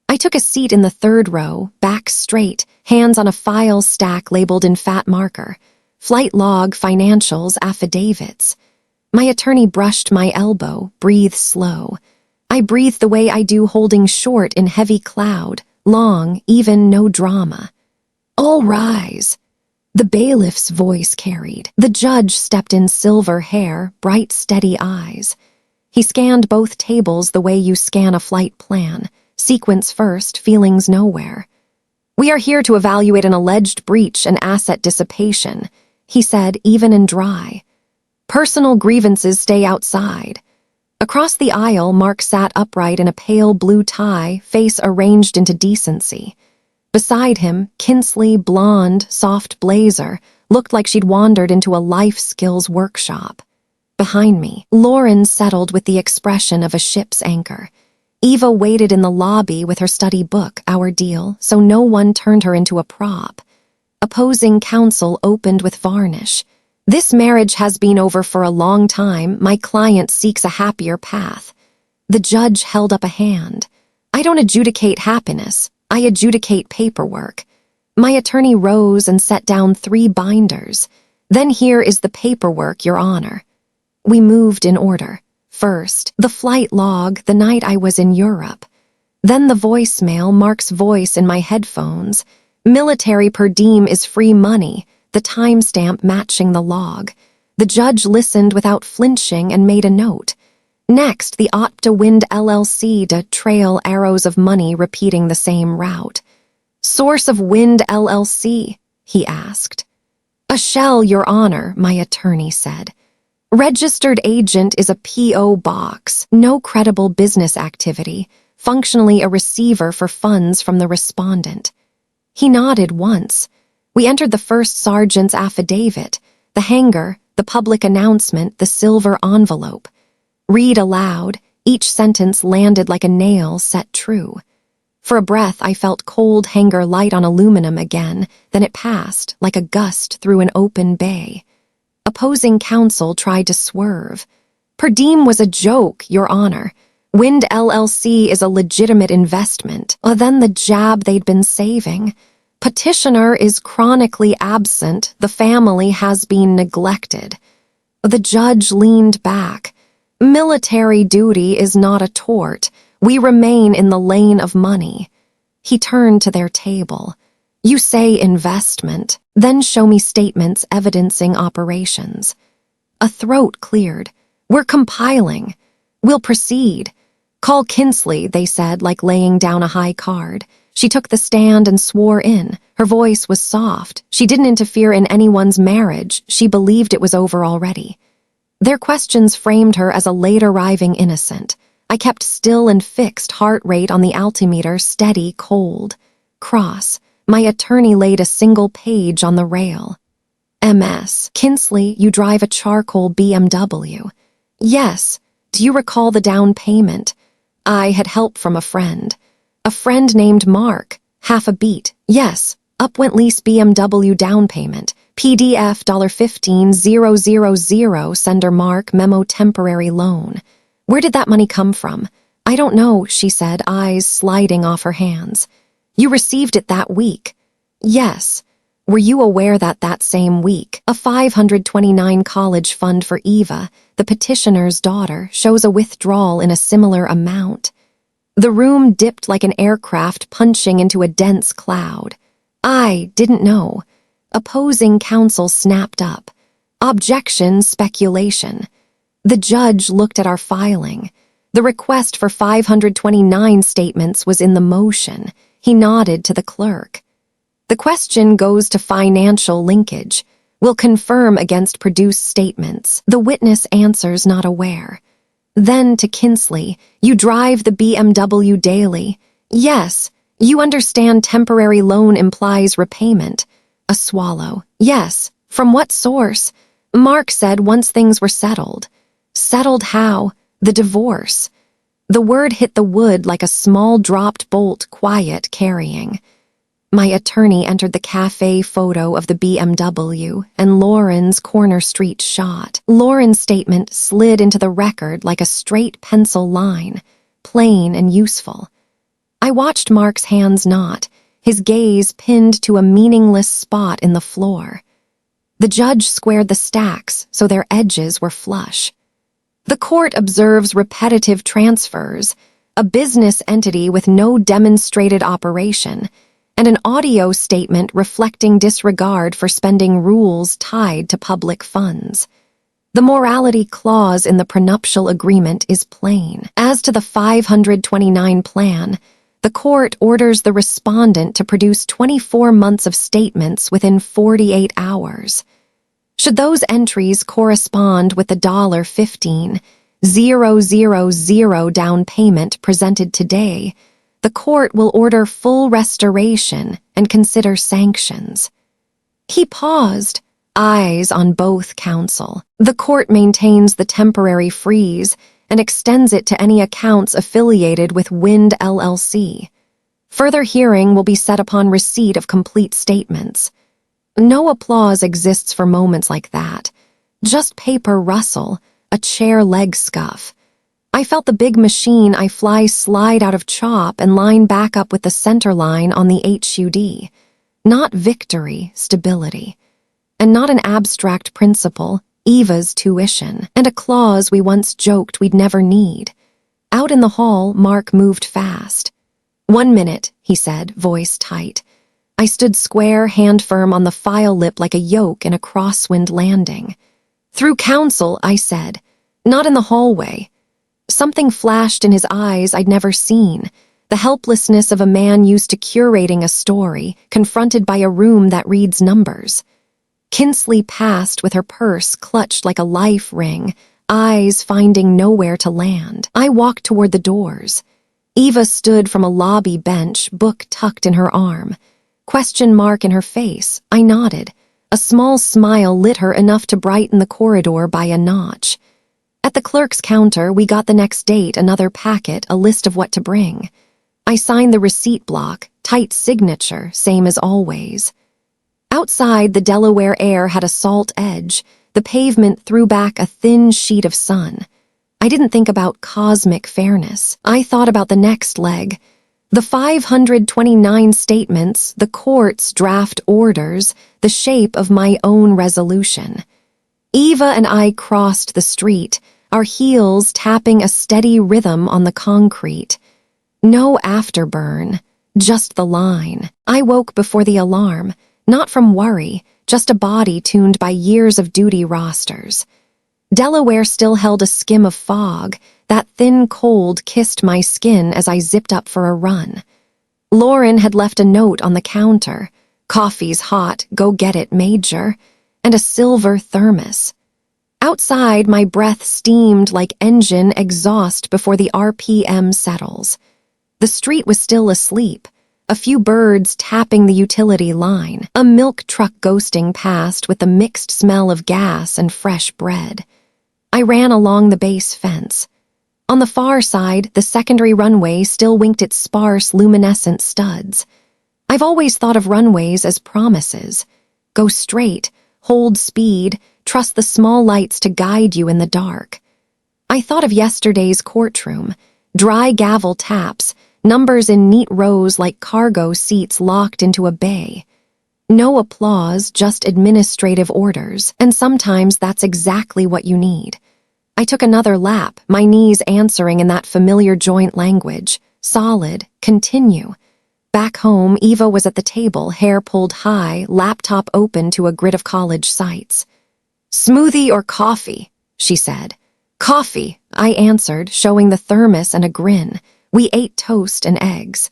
I took a seat in the third row, back straight, hands on a file stack labeled in fat marker. Flight log, financials, affidavits. My attorney brushed my elbow, breathe slow. I breathed the way I do holding short in heavy cloud, long, even, no drama. All rise. The bailiff's voice carried. The judge stepped in, silver hair, bright, steady eyes. He scanned both tables the way you scan a flight plan. Sequence first, feelings nowhere. We are here to evaluate an alleged breach and asset dissipation, he said, even and dry. Personal grievances stay outside. Across the aisle, Mark sat upright in a pale blue tie, face arranged into decency. Beside him, Kinsley, blonde, soft blazer, looked like she'd wandered into a life skills workshop. Behind me, Lauren settled with the expression of a ship's anchor. Eva waited in the lobby with her study book, Our Deal, so no one turned her into a prop. Opposing counsel opened with varnish. This marriage has been over for a long time. My client seeks a happier path. The judge held up a hand. I don't adjudicate happiness. I adjudicate paperwork. My attorney rose and set down 3 binders. Then here is the paperwork, Your Honor. We moved in order. First, the flight log, the night I was in Europe. Then the voicemail, Mark's voice in my headphones. Military per diem is free money, the timestamp matching the log. The judge listened without flinching and made a note. Next, the Opta Wind LLC to trail arrows of money repeating the same route. Source of Wind LLC, he asked. A shell, Your Honor, my attorney said. Registered agent is a P.O. box, no credible business activity, functionally a receiver for funds from the respondent. He nodded once. We entered the first sergeant's affidavit, the hangar, the public announcement, the silver envelope. Read aloud, each sentence landed like a nail set true. For a breath, I felt cold hangar light on aluminum again, then it passed, like a gust through an open bay. Opposing counsel tried to swerve. Per diem was a joke, Your Honor. Wind LLC is a legitimate investment. Then the jab they'd been saving. Petitioner is chronically absent. The family has been neglected. The judge leaned back. Military duty is not a tort. We remain in the lane of money. He turned to their table. You say investment, then show me statements evidencing operations. A throat cleared. We're compiling. We'll proceed. Call Kinsley, they said, like laying down a high card. She took the stand and swore in. Her voice was soft. She didn't interfere in anyone's marriage. She believed it was over already. Their questions framed her as a late-arriving innocent. I kept still and fixed, heart rate on the altimeter, steady, cold. Cross. My attorney laid a single page on the rail. MS. Kinsley, you drive a charcoal BMW. Yes. Do you recall the down payment? I had help from a friend. A friend named Mark. Half a beat. Yes. Up went lease BMW down payment. PDF $15,000, sender Mark, memo temporary loan. Where did that money come from? I don't know, she said, eyes sliding off her hands. You received it that week. Yes. Were you aware that same week, a 529 college fund for Eva, the petitioner's daughter, shows a withdrawal in a similar amount? The room dipped like an aircraft punching into a dense cloud. I didn't know. Opposing counsel snapped up. Objection, speculation. The judge looked at our filing. The request for 529 statements was in the motion. He nodded to the clerk. The question goes to financial linkage. Will confirm against produced statements. The witness answers not aware. Then to Kinsley, you drive the BMW daily. Yes. You understand temporary loan implies repayment. A swallow. Yes. From what source? Mark said once things were settled. Settled how? The divorce. The word hit the wood like a small dropped bolt, quiet, carrying. My attorney entered the cafe photo of the BMW and Lauren's corner street shot. Lauren's statement slid into the record like a straight pencil line, plain and useful. I watched Mark's hands knot, his gaze pinned to a meaningless spot in the floor. The judge squared the stacks so their edges were flush. The court observes repetitive transfers, a business entity with no demonstrated operation, and an audio statement reflecting disregard for spending rules tied to public funds. The morality clause in the prenuptial agreement is plain. As to the 529 plan, the court orders the respondent to produce 24 months of statements within 48 hours. Should those entries correspond with the $15,000 down payment presented today, the court will order full restoration and consider sanctions. He paused, eyes on both counsel. The court maintains the temporary freeze and extends it to any accounts affiliated with Wind LLC. Further hearing will be set upon receipt of complete statements. No applause exists for moments like that. Just paper rustle, a chair leg scuff. I felt the big machine I fly slide out of chop and line back up with the center line on the HUD. Not victory, stability. And not an abstract principle, Eva's tuition, and a clause we once joked we'd never need. Out in the hall, Mark moved fast. 1 minute, he said, voice tight. I stood square, hand firm on the file lip like a yoke in a crosswind landing. Through counsel, I said, not in the hallway. Something flashed in his eyes I'd never seen, the helplessness of a man used to curating a story, confronted by a room that reads numbers. Kinsley passed with her purse clutched like a life ring, eyes finding nowhere to land. I walked toward the doors. Eva stood from a lobby bench, book tucked in her arm. Question mark in her face, I nodded. A small smile lit her enough to brighten the corridor by a notch. At the clerk's counter, we got the next date, another packet, a list of what to bring. I signed the receipt block, tight signature, same as always. Outside, the Delaware air had a salt edge. The pavement threw back a thin sheet of sun. I didn't think about cosmic fairness. I thought about the next leg. The 529 statements, the court's draft orders, the shape of my own resolution. Eva and I crossed the street, our heels tapping a steady rhythm on the concrete. No afterburn, just the line. I woke before the alarm, not from worry, just a body tuned by years of duty rosters. Delaware still held a skim of fog. That thin cold kissed my skin as I zipped up for a run. Lauren had left a note on the counter. Coffee's hot, go get it, Major, and a silver thermos. Outside, my breath steamed like engine exhaust before the RPM settles. The street was still asleep, a few birds tapping the utility line, a milk truck ghosting past with the mixed smell of gas and fresh bread. I ran along the base fence. On the far side, the secondary runway still winked its sparse, luminescent studs. I've always thought of runways as promises. Go straight, hold speed, trust the small lights to guide you in the dark. I thought of yesterday's courtroom, dry gavel taps, numbers in neat rows like cargo seats locked into a bay. No applause, just administrative orders, and sometimes that's exactly what you need. I took another lap, my knees answering in that familiar joint language. Solid, continue. Back home, Eva was at the table, hair pulled high, laptop open to a grid of college sites. Smoothie or coffee, she said. Coffee, I answered, showing the thermos and a grin. We ate toast and eggs.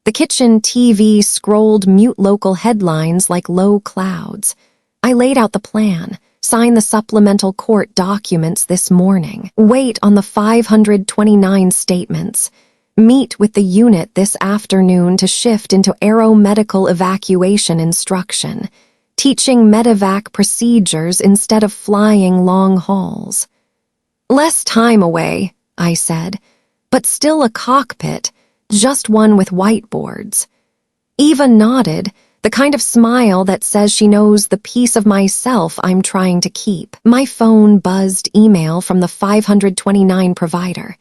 The kitchen TV scrolled mute local headlines like low clouds. I laid out the plan. Sign the supplemental court documents this morning. Wait on the 529 statements. Meet with the unit this afternoon to shift into aeromedical evacuation instruction. teaching medevac procedures instead of flying long hauls. Less time away, I said, but still a cockpit, just one with whiteboards. Eva nodded, the kind of smile that says she knows the piece of myself I'm trying to keep. My phone buzzed email from the 529 provider.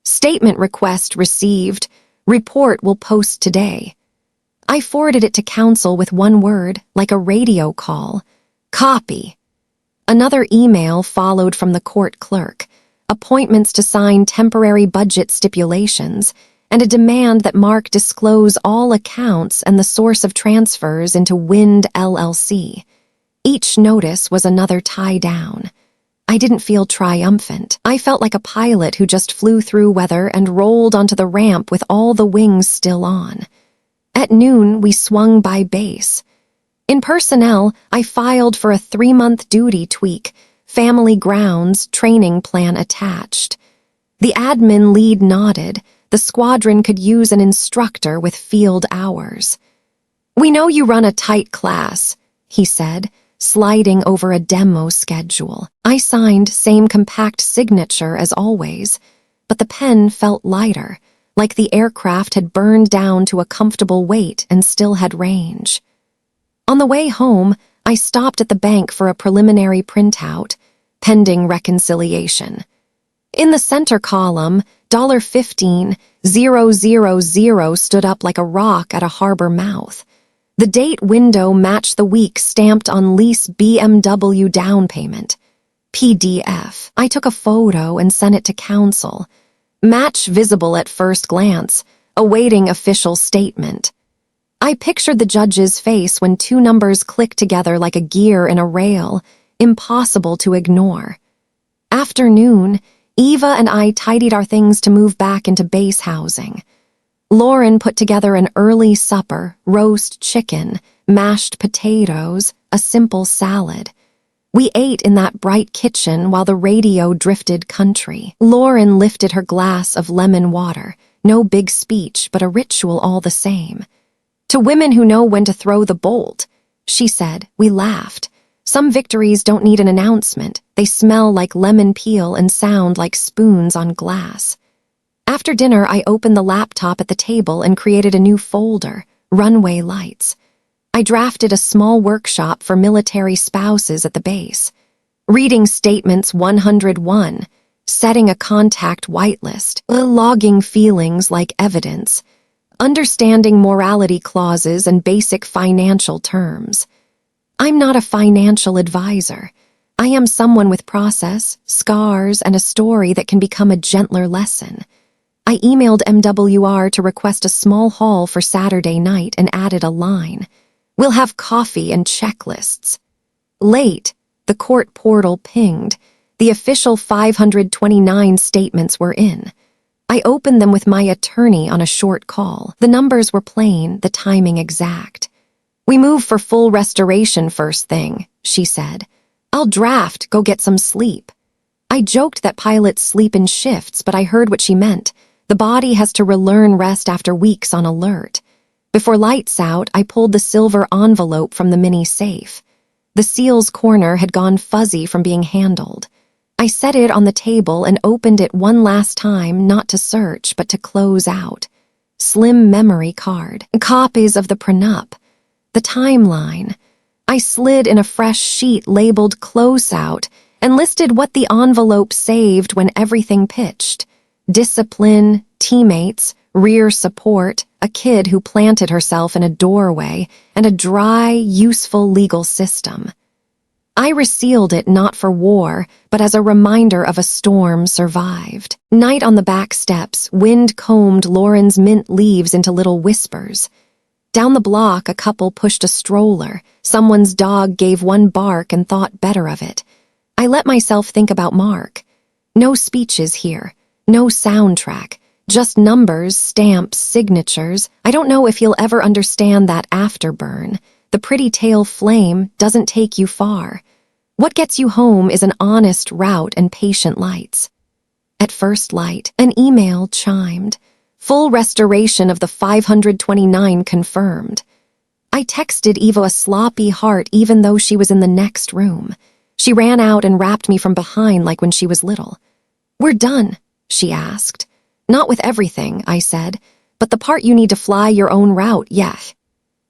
Statement request received. Report will post today. I forwarded it to counsel with one word, like a radio call. Copy. Another email followed from the court clerk. Appointments to sign temporary budget stipulations, and a demand that Mark disclose all accounts and the source of transfers into Wind LLC. Each notice was another tie down. I didn't feel triumphant. I felt like a pilot who just flew through weather and rolled onto the ramp with all the wings still on. At noon, we swung by base. In personnel, I filed for a 3-month duty tweak, family grounds, training plan attached. The admin lead nodded. The squadron could use an instructor with field hours. We know you run a tight class, he said, sliding over a demo schedule. I signed same compact signature as always, but the pen felt lighter, like the aircraft had burned down to a comfortable weight and still had range. On the way home, I stopped at the bank for a preliminary printout, pending reconciliation. In the center column, $15,000 stood up like a rock at a harbor mouth. The date window matched the week stamped on lease BMW down payment. PDF. I took a photo and sent it to counsel. Match visible at first glance, awaiting official statement. I pictured the judge's face when two numbers clicked together like a gear in a rail, impossible to ignore. Afternoon, Eva and I tidied our things to move back into base housing. Lauren put together an early supper, roast chicken, mashed potatoes, a simple salad. We ate in that bright kitchen while the radio drifted country. Lauren lifted her glass of lemon water, no big speech, but a ritual all the same. To women who know when to throw the bolt, she said. We laughed. Some victories don't need an announcement. They smell like lemon peel and sound like spoons on glass. After dinner, I opened the laptop at the table and created a new folder, Runway Lights. I drafted a small workshop for military spouses at the base. Reading statements 101, setting a contact whitelist, logging feelings like evidence, understanding morality clauses and basic financial terms. I'm not a financial advisor. I am someone with process, scars, and a story that can become a gentler lesson. I emailed MWR to request a small haul for Saturday night and added a line. We'll have coffee and checklists. Late, the court portal pinged. The official 529 statements were in. I opened them with my attorney on a short call. The numbers were plain, the timing exact. We move for full restoration first thing, she said. I'll draft, go get some sleep. I joked that pilots sleep in shifts, but I heard what she meant. The body has to relearn rest after weeks on alert. Before lights out, I pulled the silver envelope from the mini safe. The seal's corner had gone fuzzy from being handled. I set it on the table and opened it one last time, not to search, but to close out. Slim memory card, copies of the prenup, the timeline. I slid in a fresh sheet labeled Close Out and listed what the envelope saved when everything pitched. Discipline, teammates, rear support, a kid who planted herself in a doorway, and a dry, useful legal system. I resealed it not for war, but as a reminder of a storm survived. Night on the back steps, wind combed Lauren's mint leaves into little whispers. Down the block, a couple pushed a stroller. Someone's dog gave one bark and thought better of it. I let myself think about Mark. No speeches here, no soundtrack. Just numbers, stamps, signatures. I don't know if he'll ever understand that afterburn. The pretty tail flame doesn't take you far. What gets you home is an honest route and patient lights. At first light, an email chimed. Full restoration of the 529 confirmed. I texted Eva a sloppy heart even though she was in the next room. She ran out and wrapped me from behind like when she was little. "We're done," she asked. "Not with everything," I said, "but the part you need to fly your own route, yeah."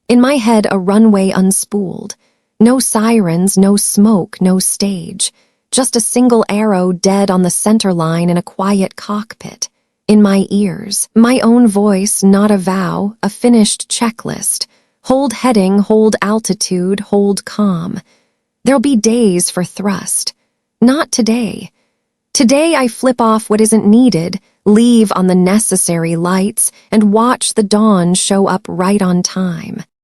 In my head, a runway unspooled. No sirens, no smoke, no stage. Just a single arrow dead on the center line in a quiet cockpit. In my ears, my own voice, not a vow, a finished checklist. Hold heading, hold altitude, hold calm. There'll be days for thrust. Not today. Today I flip off what isn't needed, leave on the necessary lights, and watch the dawn show up right on time.